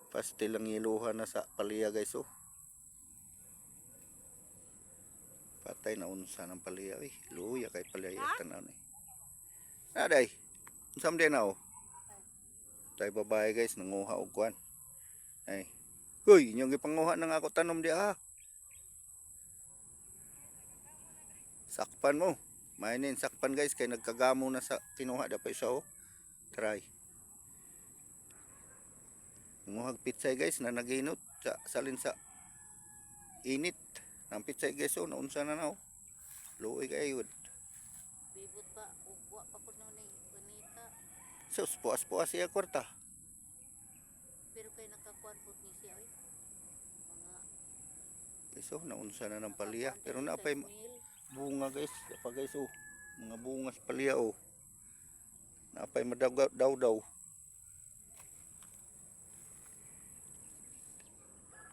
Pastel lang iluhan na sa palya guys oh. Patay na unsa ng palya eh. Luya kay palya tanaw ni. Aday. Unsam din na oh. Tay babae guys nanguha og kwan. Ay. Hoy, inyong gipanguha nang ako tanom di ha. Sakpan mo. Mainin sakpan guys kay nagkagamo na sa kinuha da pa isa oh. Try. Nanguhag pitsay guys na naginot sa salin sa init. Nang pitsay guys oh, naunsa na na oh. Luoy kayo. Bibot pa, ugwa pa ko nun eh, bonita. Sus, puas-puas siya kwarta. Pero kay nakakuan po ni siya eh. Mga Guys oh, naunsa na ng palya. Pero napay bunga guys. Pa guys oh. Mga bungas palya oh. Napay madaw daw.